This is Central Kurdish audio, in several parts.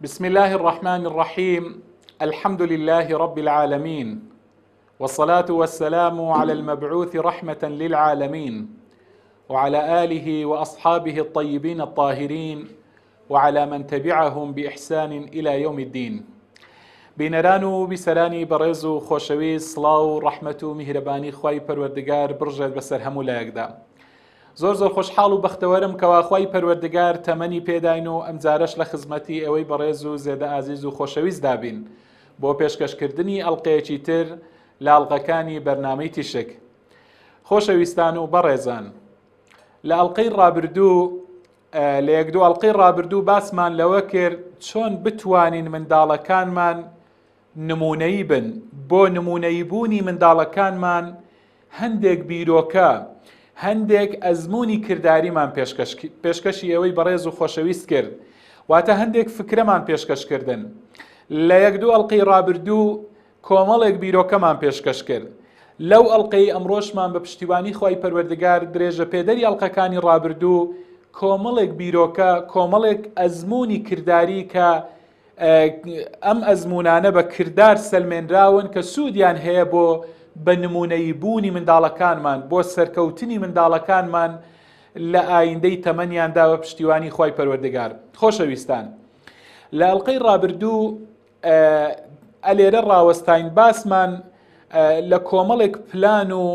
بسم الله الرحمن الرحيم. الحمد لله رب العالمين، والصلاة والسلام على المبعوث رحمة للعالمين، وعلى آله وأصحابه الطيبين الطاهرين، وعلى من تبعهم بإحسان إلى يوم الدين. بینەران بیسەرانی بەڕێز و خۆشەویست، سڵاو و ڕەحمەت و میهرەبانی خوای پەروەردگار بڕژێت بەسەر هەموو لایەکدا. زۆر خۆشحاڵ و بەختەوەرم کەوا خوای پەروەردگار تەمەنی پێداین و ئەمجارەش لە خزمەتی ئەوەی بەڕێز و زێدە ئازیز و خۆشەویست دابین بۆ پێشکەشکردنی ئەڵقەیەکی تر لە ئەڵقەکانی بەرنامەی تیشک. خۆشەویستان و بەڕێزان، لە ئەڵقەی ڕابردوو لە یەک دوو ئەڵقەی ڕابردوو باسمان لەوە کرد چۆن بتوانین منداڵەکانمان نمونەیی بن. بۆ نمونەیی بوونی منداڵەکانمان هەندێک بیرۆکە، هەندێک ئەزموونی کرداریمان پێشکەشی ئەوەی بەڕێز و خۆشەویست کرد، واتە هەندێک فکرەمان پێشکەشکردن. لە یەک دوو ئەڵقەی ڕابردوو کۆمەڵێک بیرۆکەمان پێشکەش کرد. لەو ئەڵقەی ئەمڕۆشمان بە پشتیوانی خوای پەروەردگار درێژە پێدەری ئەڵقەکانی ڕابردوو کۆمەڵێک بیرۆکە، کۆمەڵێک ئەزموونی کرداری کە ئەم ئەزمونانە بە کردار سەلمێنراون کە سوودیان هەیە بۆ بە نمونەیی بوونی منداڵەکانمان، بۆ سەرکەوتنی منداڵەکانمان لە ئایندەی تەمەنیاندا بە پشتیوانی خوای پەروەردگار. خۆشەویستان، لە ئەڵقەی ڕابردوو ئەلێرە ڕاوەستاین باسمان لە کۆمەڵێک پلان و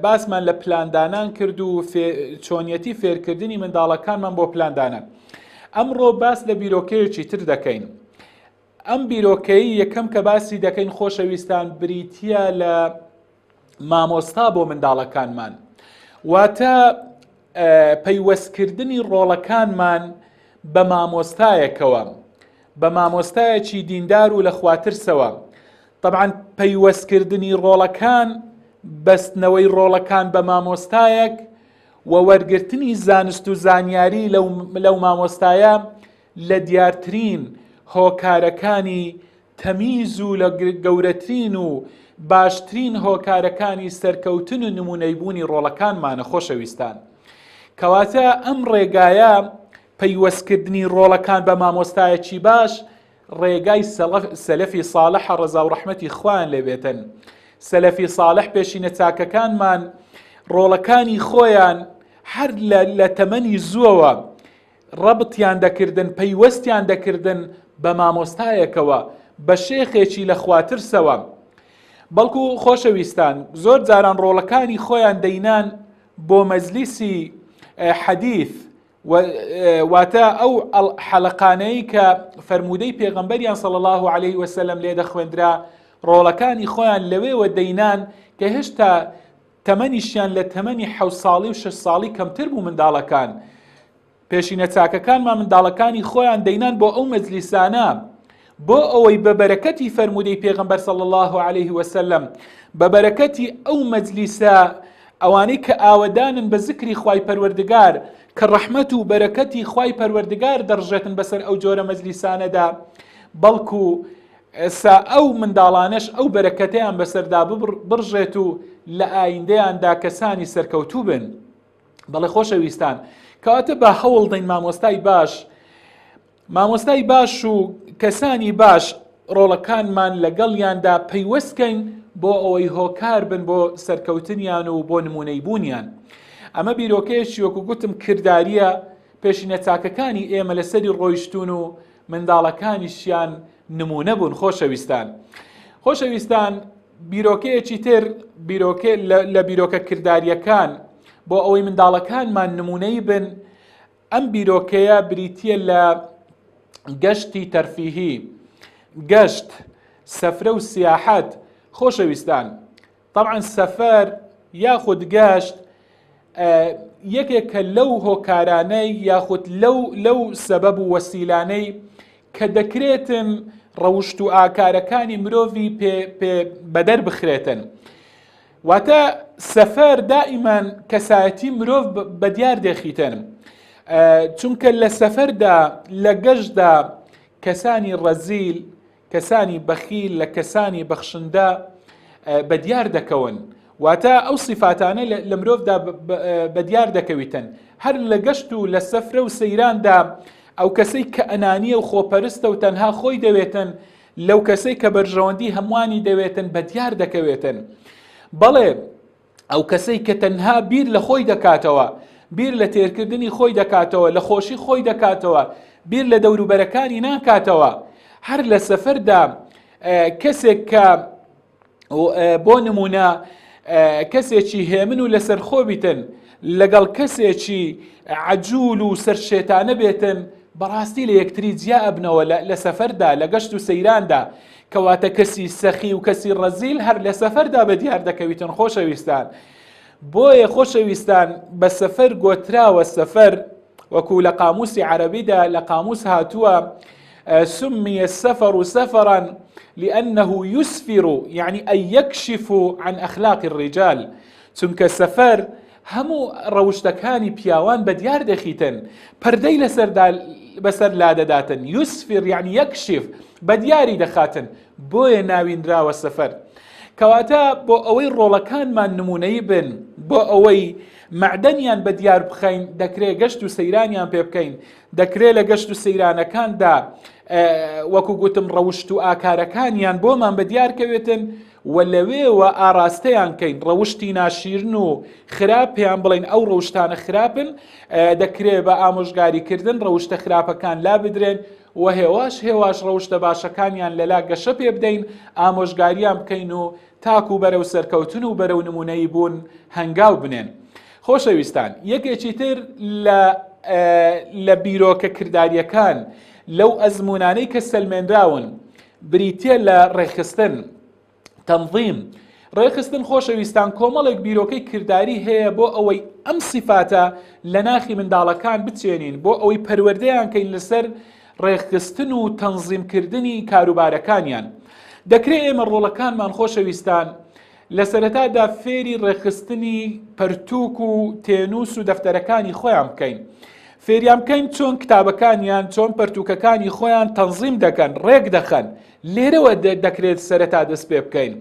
باسمان لە پلاندانان کرد و چۆنیەتی فێرکردنی منداڵەکانمان بۆ پلاندانان. ئەمڕۆ باس لە بیرۆکەیەکی تر دەکەین. ئەم بیرۆکەی یەکەم کە باسی دەکەین خۆشەویستان بریتیە لە مامۆستا بۆ منداڵەکانمان، واتە پەیوەستکردنی ڕۆڵەکانمان بە مامۆستایەکەوە، بە مامۆستایەکی دیندار و لە خواترسەوە. طبعاً پەیوەستکردنی ڕۆڵەکان، بەستنەوەی ڕۆڵەکان بە مامۆستایەک و وەرگرتنی زانست و زانیاری لەو مامۆستایە لە دیارترین هۆکارەکانی تەمیز و لە گەورەترین و باشترین هۆکارەکانی سەرکەوتن و نمونەیبوونی ڕۆڵەکانمانە. خۆشەویستان، کەواتە ئەم ڕێگایە پەیوەستکردنی ڕۆڵەکان بە مامۆستایەکی باش ڕێگای سەلەفی ساڵح ڕەزا و ڕەحمەتی خوایان لێبێتن. سەلەفی ساڵح پێشینە چاکەکانمان ڕۆڵەکانی خۆیان هەر لە تەمەنی زووەوە ڕەبتیان دەکردن، پەیوەستیان دەکردن بە مامۆستایەکەوە، بە شێخێکی لە خواترسەوە. بەڵکو خۆشەویستان، زۆر جاران ڕۆڵەکانی خۆیان دەینان بۆ مەجلیسی حەدیث، واتە ئەو حەلەقانەی کە فەرموودەی پێغەمبەریان صلی الله عليه وسلم لێ دەخوێندرا، ڕۆڵەکانی خۆیان لەوێوە دەینان کە هێشتا تەمەنیشیان لە تەمەنی 7 ساڵی و 6 ساڵی کەمتر بوو منداڵەکان. پێشینە چاکەکانمان منداڵەکانی خۆیان دەینان بۆ ئەو مەجلیسانە، بۆ ئەوەی بە بەرەکەتی فەرموودەی پێغەمبەر صلی الله عليه وسلم، بە بەرەکەتی ئەو مەجلیسە ئەوانەی کە ئاوەدانن بە ذکری خوای پەروەردگار، کە ڕەحمەت و بەرەکەتی خوای پەروەردگار دەڕژێتن بەسەر ئەو جۆرە مەجلیسانەدا، بەڵکو ئێستا ئەو منداڵانەش ئەو بەرەکەتیان بەسەردا بڕژێت و لە ئایندەیاندا کەسانی سەرکەوتوو بن. بەڵێ خۆشەویستان، کەواتە بە هەوڵ دەین مامۆستای باش و کەسانی باش ڕۆڵەکانمان لەگەڵیاندا پەیوەستکەین بۆ ئەوەی هۆکار بن بۆ سەرکەوتنیان و بۆ نمونەی بوونیان. ئەمە بیرۆکەیەکی وەکو گوتم کرداریە، پێشینە چاکەکانی ئێمە لەسەری ڕۆیشتون و منداڵەکانیشیان نمونە بوون. خۆشەویستان، بیرۆکەیەکی تر لە بیرۆکە کرداریەکان بۆ ئەوەی منداڵەکانمان نمونەی بن، ئەم بیرۆکەیە بریتیە لە گەشتی تەرفیهی، گەشت، سەفرە و سیاحەت. خۆشەویستان، طبعاً سەفەر یاخود گەشت یەکێکە لەو هۆکارانەی یاخود لەو سەبەب و وەسیلانەی کە دەکرێتن ڕەوشت و ئاکارەکانی مرۆڤی بەدەر بخرێتن. واتە سەفەر دائیمان کەسایەتی مرۆڤ بە دیار دێخیتن، چونکە لە سەفەردا، لە گەشتدا کەسانی ڕەزیل، کەسانی بەخیل لە کەسانی بەخشندە بە دیار دەکەون، واتە ئەو صفاتانە لە مرۆڤدا بە دیار دەکەویتن. هەر لە گەشت و لە سەفرە و سەیراندا ئەو کەسەی کە ئەنانیە و خۆپەرستە و تەنها خۆی دەوێتن لەو کەسەی کە بەرژەوەندی هەمووانی دەوێتن بەدیار دەکەوێتن. بەڵێ ئەو کەسەی کە تەنها بیر لە خۆی دەکاتەوە، بیر لە تێرکردنی خۆی دەکاتەوە، لە خۆشی خۆی دەکاتەوە، بیر لە دەوروبەرەکانی ناکاتەوە. هەر لە سەفەردا کەسێک کە بۆ نمونە کەسێکی هێمن و لەسەر خۆ بیتن لەگەڵ کەسێکی عەجوول و سەرشێتانە بێتن، بەڕاستی لە یەکتری جیا ئەبنەوە لە سەفەردا، لە گەشت و سەیراندا. کەواتە کەسی سەخی و کەسی ڕەزیل هەر لە سەفەردا بەدیار دەکەویتن. خۆشەویستان، بۆیە خۆشەویستان بە سەفەر گۆتراوە سەفەر، وەکو لە قاموسی عەرەبیدا لە قاموس هاتووە سمي السفر سفرا لأنه يسفر يعني أن يكشف عن أخلاق الرجال. چونکە سەفەر هەموو ڕەوشتەکانی پیاوان بەدیار دەخیتن، پەردەی بەسەر لادەداتن. يسفر يعني يكشف، بەدیاری دەخاتن، بۆیە ناویندراوە سەفەر. کەواتە بۆ ئەوەی ڕۆڵەکانمان نمونەیی بن، بۆ ئەوەی معدەنیان بەدیار بخەین، دەکرێت گەشت و سەیرانیان پێ بکەین، دەکرێت لە گەشت و سەیرانەکاندا وەکو گوتم ڕەوشت و ئاکارەکانیان بۆمان بەدیار کەوێتن و لەوێوە ئاراستەیان کەین، ڕەوشتی ناشیرن و خراپ پێیان بڵین ئەو ڕەوشتانە خراپن، دەکرێت بە ئامۆژگاریکردن ڕەوشتە خراپەکان لا بدرێن و هێواش ڕەوشتە باشەکانیان لەلا گەشە پێ بدەین، ئامۆژگاریان بکەین و تاکو بەرەو سەرکەوتن و بەرەو نمونەی بوون هەنگاو بنێن. خۆشەویستان، یەکێکی تر لە بیرۆکە کرداریەکان لەو ئەزمونانەی کە سەلمێنراون بریتێ لە ڕێخستن، تەنظیم. ڕێخستن خۆشەویستان کۆمەڵێک بیرۆکەی کردداری هەیە بۆ ئەوەی ئەم سیفاتە لە ناخی منداڵەکان بچێنین، بۆ ئەوەی پەروەردەیان کەین لەسەر ڕێخستن و تەنظیمکردنی کاروبارەکانیان. دەکرێت ئێمە ڕۆڵەکانمان خۆشەویستان لە سەرەتادا فێری ڕێخستنی پەرتووک و تێنووس و دەفتەرەکانی خۆیان بکەین، فێریان بکەین چۆن کتابەکانیان، چۆن پەرتووکەکانی خۆیان تەنظیم دەکەن، ڕێک دەخەن. لێرەوە دەکرێت سەرەتا دەست پێ بکەین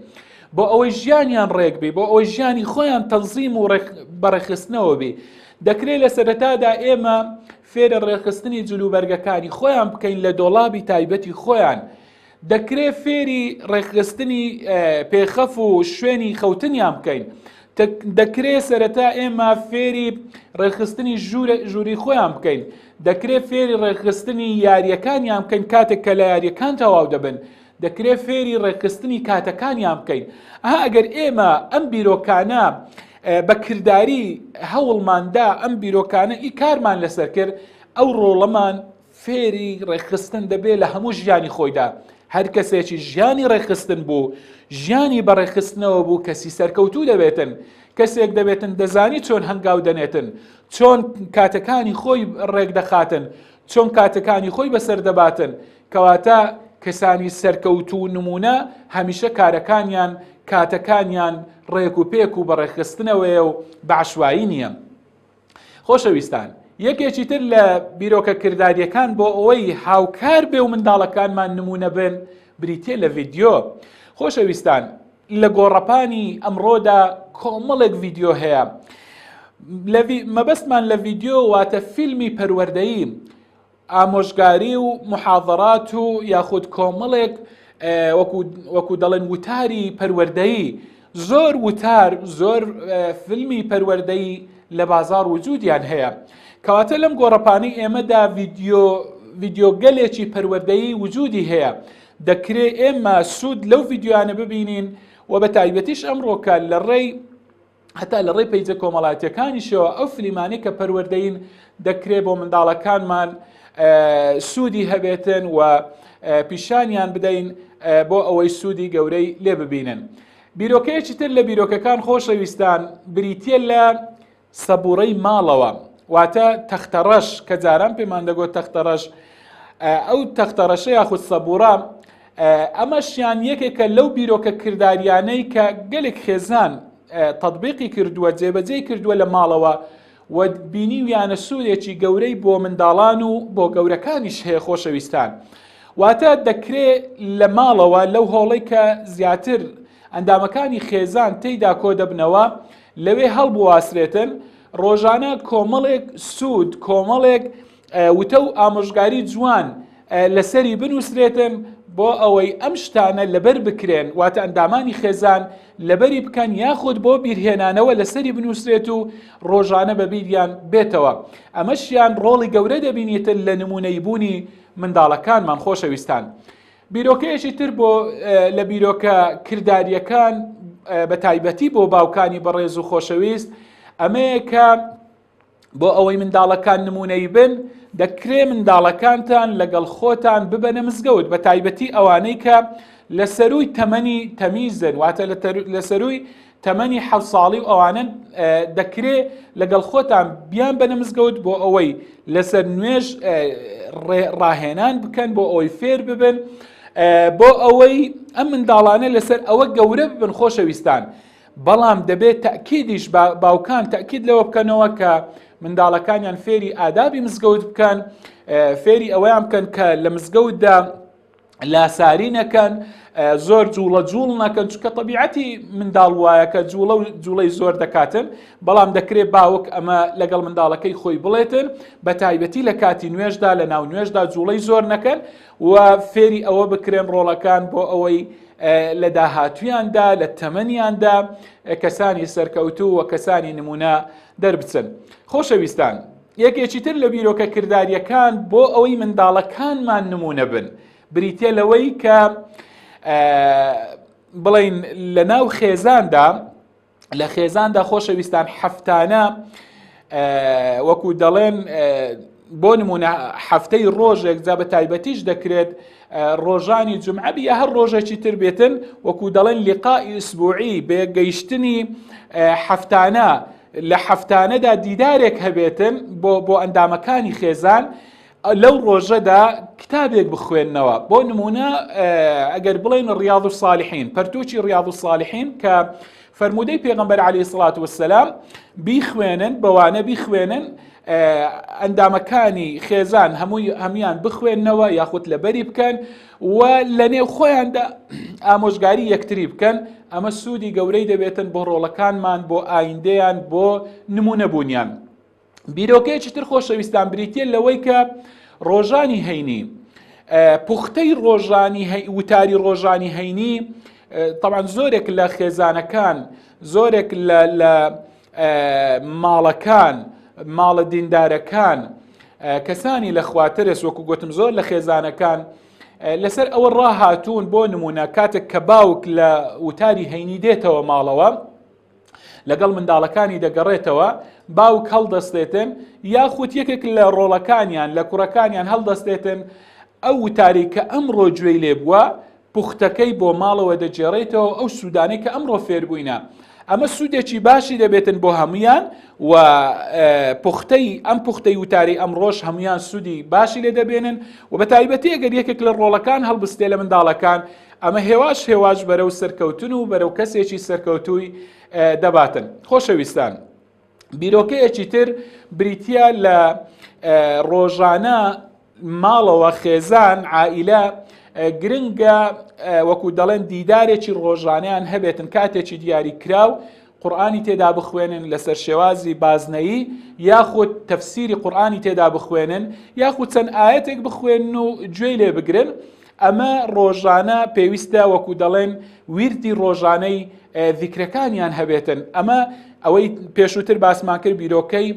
بۆ ئەوەی ژیانیان ڕێک بێ، بۆ ئەوەی ژیانی خۆیان تەنظیم و بەڕێخستنەوە بێ. دەکرێت لە سەرەتادا ئێمە فێرە ڕێخستنی جلوبەرگەکانی خۆیان بکەین لە دۆڵابی تایبەتی خۆیان. دەکرێت فێری ڕێخستنی پێخەف و شوێنی خەوتنیان بکەین. دەکرێت سەرەتا ئێمە فێری ڕێخستنی ژووری خۆیان بکەین. دەکرێت فێری ڕێخستنی یاریەکانیان بکەین کاتێک کە لە یاریەکان تەواو دەبن. دەکرێت فێری ڕێخستنی کاتەکانیان بکەین. ئەگەر ئێمە ئەم بیرۆکانە بە کردداری هەوڵماندا ئەم بیرۆکانە کارمان لەسەر کرد، ئەو ڕۆڵەمان فێری ڕێخستن دەبێت لە هەموو ژیانی خۆیدا. هەر کەسێکی ژیانی ڕێخستن بوو، ژیانی بەڕێخستنەوە بوو، کەسی سەرکەوتوو دەبێتن، کەسێک دەبێتن دەزانی چۆن هەنگاو دەنێتن، چۆن کاتەکانی خۆی ڕێک دەخاتن، چۆن کاتەکانی خۆی بەسەر دەباتن. کەواتە کەسانی سەرکەوتوو نمونە هەمیشە کارەکانیان کاتەکانیان ڕێک و پێک و بەڕێخستنەوەیە و بەعشوایی نییە. خۆشەویستان، یەکێکی تر لە بیرۆکە کردداریەکان بۆ ئەوەی هاوکار بێ و منداڵەکانمان نمونە بن بریتێ لە ڤیدیۆ. خۆشەویستان، لە گۆڕەپانی ئەمڕۆدا کۆمەڵێک ڤیدیۆ هەیە. مەبەستمان لە ڤیدیۆ واتە فیلمی پەروەردەیی، ئامۆژگاری و محاضەرات و یاخود کۆمەڵێک وەکو دەڵێن وتاری پەروەردەیی. زۆر وتار، زۆر فیلمی پەروەردەیی لە بازار وجودیان هەیە. کەواتە لەم گۆڕەپانەی ئێمەدا ڤیدیۆگەلێکی پەروەردەیی وجودی هەیە. دەکرێت ئێمە سوود لەو ڤیدیۆیانە ببینین و بە تایبەتیش ئەمڕۆکە هەتا لە ڕێی پەیجە کۆمەڵایەتیەکانیشەوە ئەو فلیمانەی کە پەروەردەین دەکرێت بۆ منداڵەکانمان سوودی هەبێتن و پیشانیان بدەین بۆ ئەوەی سوودی گەورەی لێ ببینن. بیرۆکەیەکی تر لە بیرۆکەکان خۆشەویستان بریتیە لە سەبوڕەی ماڵەوە، واتە تەختەڕەش، کە جاران پێمان دەگوت تەختەڕەش. ئەو تەختەڕەشە یاخود سەبوڕە ئەمەشیان یەکێکە لەو بیرۆکە کردداریانەی کە گەلێک خێزان تەطبیقی کردووە، جێبەجێی کردووە لە ماڵەوە و بینی ویانە سوودێکی گەورەی بۆ منداڵان و بۆ گەورەکانیش هەیە. خۆشەویستان، واتە دەکرێت لە ماڵەوە لەو هۆڵەی کە زیاتر ئەندامەکانی خێزان تێیدا کۆ دەبنەوە لەوێ هەڵبواسرێتن، ڕۆژانە کۆمەڵێک سوود، کۆمەڵێک وتە و ئامۆژگاری جوان لەسەری بنووسرێتن بۆ ئەوەی ئەم شتانە لەبەر بکرێن، واتە ئەندامانی خێزان لەبەری بکەن یاخود بۆ بیرهێنانەوە لەسەری بنووسرێت و ڕۆژانە بە بیریان بێتەوە. ئەمەشیان ڕۆڵی گەورە دەبینێتن لە نمونەیبوونی منداڵەکانمان. خۆشەویستان، بیرۆکەیەکی تر بۆ لە بیرۆکە کرداریەکان بە تایبەتی بۆ باوکانی بەڕێز و خۆشەویست ئەمەیە کە بۆ ئەوەی منداڵەکان نمونەی بن دەکرێ منداڵەکانتان لەگەڵ خۆتان ببەنە مزگەوت، بە تایبەتی ئەوانەی کە لە سەروی تەمەنی تەمیزن، واتە لە سەروی تەمەنی 7 ساڵی و ئەوانن دەکرێ لەگەڵ خۆتان بیان بەنە مزگەوت بۆ ئەوەی لەسەر نوێژ ڕاهێنان بکەن، بۆ ئەوەی فێر ببن، بۆ ئەوەی ئەم منداڵانە لەسەر ئەوە گەورە ببن. خۆشەویستان، بەڵام دەبێت تەکیدیش باوکان تەکید لەوە بکەنەوە کە منداڵەکانیان فێری ئادابی مزگەوت بکەن، فێری ئەوەیان بکەن کە لە مزگەوتدا لاساری نەکەن، زۆر جوڵە جوڵ نەکەن، چونکە تەبیعەتی منداڵ وایە کە جوڵە و جوڵەی زۆر دەکاتن، بەڵام دەکرێت باوک ئەمە لەگەڵ منداڵەکەی خۆی بڵێتن، بە تایبەتی لە کاتی نوێژدا لە ناو نوێژدا جوڵەی زۆر نەکەن و فێری ئەوە بکرێن ڕۆڵەکان بۆ ئەوەی لە داهاتویاندا لە تەمەنیاندا کەسانی سەرکەوتوو و کەسانی نمونە دەربچن. خۆشەویستان، یەکێکی تر لە بیرۆکە کرداریەکان بۆ ئەوەی منداڵەکانمان نمونە بن بریتە لەوەی کە بڵین لە ناو خێزاندا، لە خێزاندا خۆشەویستان هەفتانە وەکو دەڵێن بۆ نمونە هەفتەی ڕۆژێک جا بە تایبەتیش دەکرێت ڕۆژانی جمعە بیا هەر ڕۆژێکی تر بێتن، وەکو دەڵێن لیقائی ئوسبوعی بێگەیشتنی هەفتانە، لە هەفتانەدا دیدارێک هەبێتن بۆ ئەندامەکانی خێزان، لەو ڕۆژەدا کتابێک بخوێننەوە. بۆ نمونە ئەگەر بڵێن ڕیاض الصالحین، پەرتوچی ڕیاض الصالحین کە فەرمودەی پێغەمبەر عەلەیهی سڵات وەسسەلام بیخوێنن، بەوانە بیخوێنن ئەندامەکانی خێزان هەمویان بخوێننەوە یاخود لەبەری بکەن و لە نێو خۆیاندا ئامۆژگاری یەکتری بکەن. ئەمە سوودی گەورەی دەبێتن بۆ ڕۆڵەکانمان، بۆ ئایندەیان، بۆ نمونەبوونیان. بیرۆکەیەکی تر خۆشەویستان بریتە لەوەی کە ڕۆژانی هەینی، پوختەی ڕۆژانی وتاری ڕۆژانی هەینی، طبعاً زۆرێک لە خێزانەکان، زۆرێک لە ماڵەکان، ماڵە دیندارەکان، کەسانی لە خواترس وەکو گوتم زۆر لە خێزانەکان لەسەر ئەوە ڕاهاتوون. بۆ نمونە کاتێک کە باوک لە وتاری هەینی دێتەوە ماڵەوە لەگەڵ منداڵەکانی دەگەڕێتەوە، باوک هەڵدەستێتن یاخود یەکێک لە ڕۆڵەکانیان لە کوڕەکانیان هەڵدەستێتن ئەو وتاری کە ئەمڕۆ گوێی لێ بووە پوختەکەی بۆ ماڵەوە دەجێڕێتەوە، ئەو سوودانەی کە ئەمڕۆ فێربووینە. ئەمە سوودێکی باشی دەبێتن بۆ هەمویان و ئەم پوختەی وتاری ئەمڕۆژ هەمویان سوودی باشی لێ دەبێنن و بە تایبەتی ئەگەر یەکێک لە ڕۆڵەکان هەڵبستێ لە منداڵەکان، ئەمە هێواش بەرەو سەرکەوتن و بەرەو کەسێکی سەرکەوتووی دەباتن. خۆشەویستان، بیرۆکەیەکی تر بریتە لە ڕۆژانە ماڵەوە خێزان عائیلە گرنگە وەکو دەڵێن دیدارێکی ڕۆژانیان هەبێتن، کاتێکی دیاری کراو قورئانی تێدا بخوێنن لەسەر شێوازی بازنەیی یاخود تەفسیری قورئانی تێدا بخوێنن یاخود چەند ئاەتێک بخوێنن و گوێی لێ بگرن. ئەمە ڕۆژانە پێویستە وەکو دەڵێن ویردی ڕۆژانەی ذیکرەکانیان هەبێتن. ئەمە ئەوەی پێشووتر باسمان کرد بیرۆکەی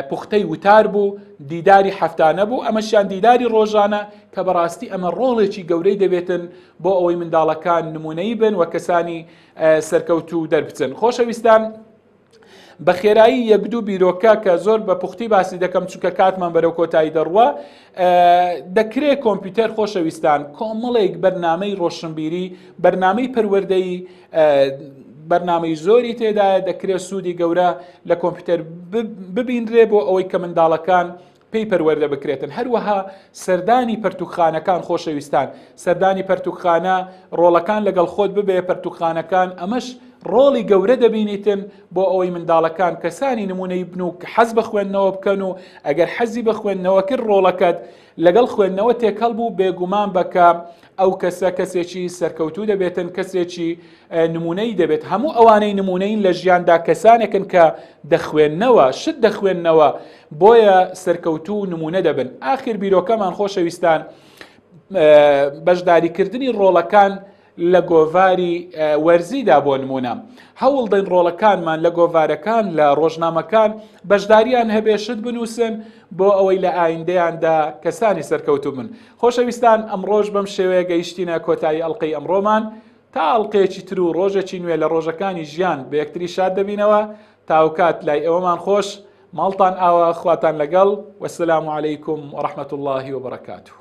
پوختەی وتار بوو، دیداری هەفتانە بوو، ئەمەشیان دیداری ڕۆژانە کە بەڕاستی ئەمە ڕۆڵێکی گەورەی دەبێتن بۆ ئەوەی منداڵەکان نمونەیی بن و کەسانی سەرکەوتوو دەربچن. خۆشەویستان، بە خێرایی یەک دوو بیرۆکە کە زۆر بە پوختی باسی دەکەم چونکە کاتمان بەرەو کۆتایی دەڕوە، دەکرێت کۆمپیوتەر خۆشەویستان کۆمەڵێک بەرنامەی ڕۆشنبیری، بەرنامەی پەروەردەی، بەرنامەی زۆری تێدایە، دەکرێت سوودی گەورە لە کۆمپیوتەر ببینرێ بۆ ئەوەی کە منداڵەکان پێی پەروەردە بکرێتن. هەروەها سەردانی پەرتوخانەکان خۆشەویستان، سەردانی پەرتوخانە ڕۆڵەکان لەگەڵ خۆت ببێ، پەرتوخانەکان ئەمەش ڕۆڵی گەورە دەبینیتن بۆ ئەوەی منداڵەکان کەسانی نمونەی بن و حەز بە خوێندنەوە بکەن و ئەگەر حەزی بە خوێندنەوە کرد ڕۆڵەکەت لەگەڵ خوێندنەوە تێکەڵ بوو بێگومان بکە ئەو کەسە کەسێکی سەرکەوتوو دەبێتن کەسێکی نمونەی دەبێت هەموو ئەوانەی نمونەین لە ژیاندا کەسانێکن کە دەخوێندنەوە شت دەخوێندنەوە بۆیە سەرکەوتوو نمونە دەبن. ئاخر بیرۆکەمان خۆشەویستان بەشداریکردنی ڕۆڵەکان لە گۆڤاری وەرزیدا بۆ نمونە هەوڵ دەین ڕۆڵەکانمان لە گۆڤارەکان لە ڕۆژنامەکان بەشداریان هەبێ شت بنووسن بۆ ئەوەی لە ئایندەیاندا کەسانی سەرکەوتوو بن. خۆشەویستان ئەمڕۆژ بەم شێوەیە گەیشتینە کۆتایی ئەڵقەی ئەمڕۆمان تا ئەڵقەیەکی تر و ڕۆژێکی نوێ لە ڕۆژەکانی ژیان بە یەکتری شاد دەبینەوە. تاوکات لای ئێوەمان خۆش، ماڵتان ئاوا، خواتان لەگەڵ، وەسلام عەلەیکم وەڕەحمەتوڵڵاهی وبەرەکاتوه.